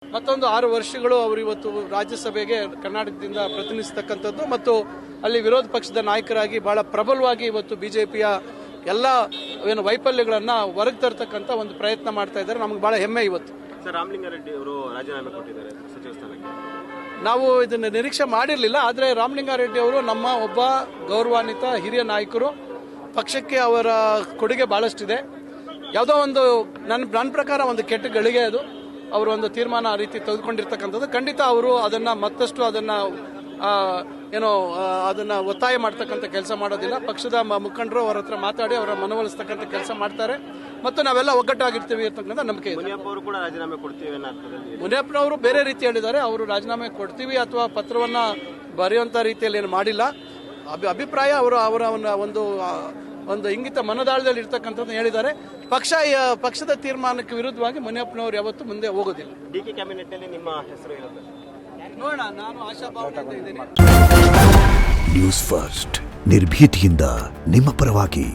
ಮತ್ತೊಂದು 6 ವರ್ಷಗಳು ಅವರು ಇವತ್ತು ರಾಜ್ಯಸಭೆಗೆ ಕರ್ನಾಟಕದಿಂದ ಪ್ರತಿನಿಧಿಸತಕ್ಕಂಥದ್ದು ಮತ್ತು ಅಲ್ಲಿ ವಿರೋಧ ಪಕ್ಷದ ನಾಯಕರಾಗಿ ಬಹಳ ಪ್ರಬಲವಾಗಿ ಇವತ್ತು ಬಿಜೆಪಿಯ ಎಲ್ಲ ವೈಫಲ್ಯಗಳನ್ನು ಹೊರಗೆ ತರತಕ್ಕಂಥ ಒಂದು ಪ್ರಯತ್ನ ಮಾಡ್ತಾ ಇದ್ದಾರೆ. ನಮ್ಗೆ ಬಹಳ ಹೆಮ್ಮೆ ಇವತ್ತು. ಸರ್, ರಾಮಲಿಂಗಾರೆಡ್ಡಿ ಅವರು ರಾಜೀನಾಮೆ ಕೊಟ್ಟಿದ್ದಾರೆ ಸಚಿವ ಸ್ಥಾನಕ್ಕೆ. ನಾವು ಇದನ್ನು ನಿರೀಕ್ಷೆ ಮಾಡಿರಲಿಲ್ಲ. ಆದರೆ ರಾಮಲಿಂಗಾರೆಡ್ಡಿ ಅವರು ನಮ್ಮ ಒಬ್ಬ ಗೌರವಾನ್ವಿತ ಹಿರಿಯ ನಾಯಕರು. ಪಕ್ಷಕ್ಕೆ ಅವರ ಕೊಡುಗೆ ಬಹಳಷ್ಟಿದೆ. ಯಾವುದೋ ಒಂದು ನನ್ನ ಪ್ರಕಾರ ಒಂದು ಕೆಟ್ಟ ಗಳಿಗೆ ಅದು ಅವರು ಒಂದು ತೀರ್ಮಾನ ಆ ರೀತಿ ತೆಗೆದುಕೊಂಡಿರ್ತಕ್ಕಂಥದ್ದು. ಖಂಡಿತ ಅವರು ಅದನ್ನು ಮತ್ತಷ್ಟು ಅದನ್ನು ಅದನ್ನು ಒತ್ತಾಯ ಮಾಡ್ತಕ್ಕಂಥ ಕೆಲಸ ಮಾಡೋದಿಲ್ಲ. ಪಕ್ಷದ ಮುಖಂಡರು ಅವರ ಹತ್ರ ಮಾತಾಡಿ ಅವರ ಮನವೊಲಿಸ್ತಕ್ಕಂಥ ಕೆಲಸ ಮಾಡ್ತಾರೆ ಮತ್ತು ನಾವೆಲ್ಲ ಒಗ್ಗಟ್ಟಾಗಿರ್ತೀವಿ ಅಂತಕ್ಕಂಥ ನಂಬಿಕೆ ಇದೆ. ಮುನಿಯಪ್ಪನವರು ಕೂಡ ರಾಜೀನಾಮೆ ಕೊಡ್ತೀವಿ. ಮುನಿಯಪ್ಪನವರು ಬೇರೆ ರೀತಿ ಹೇಳಿದ್ದಾರೆ. ಅವರು ರಾಜೀನಾಮೆ ಕೊಡ್ತೀವಿ ಅಥವಾ ಪತ್ರವನ್ನು ಬರೆಯುವಂಥ ರೀತಿಯಲ್ಲಿ ಏನು ಮಾಡಿಲ್ಲ. ಅಭಿಪ್ರಾಯ ಅವರ ಒಂದು ಇಂಗಿತ ಮನದಾಳದಲ್ಲಿ ಇರ್ತಕ್ಕಂಥದ್ದು ಹೇಳಿದ್ದಾರೆ. ಪಕ್ಷದ ತೀರ್ಮಾನಕ್ಕೆ ವಿರುದ್ಧವಾಗಿ ಮುನಿಯಪ್ಪನವರು ಯಾವತ್ತೂ ಮುಂದೆ ಹೋಗೋದಿಲ್ಲ. ಡಿಕೆ ಕ್ಯಾಬಿನೆಟ್ನಲ್ಲಿ ನಿಮ್ಮ ಹೆಸರು ಇರುತ್ತೆ ನೋಡೋಣ. ನಾನು ಆಶಾಭಾವನೆಯಿಂದ ಇದ್ದೀನಿ. ನ್ಯೂಸ್ ಫಸ್ಟ್ ನಿರ್ಭೀತಿಯಿಂದ ನಿಮ್ಮ ಪರವಾಗಿ.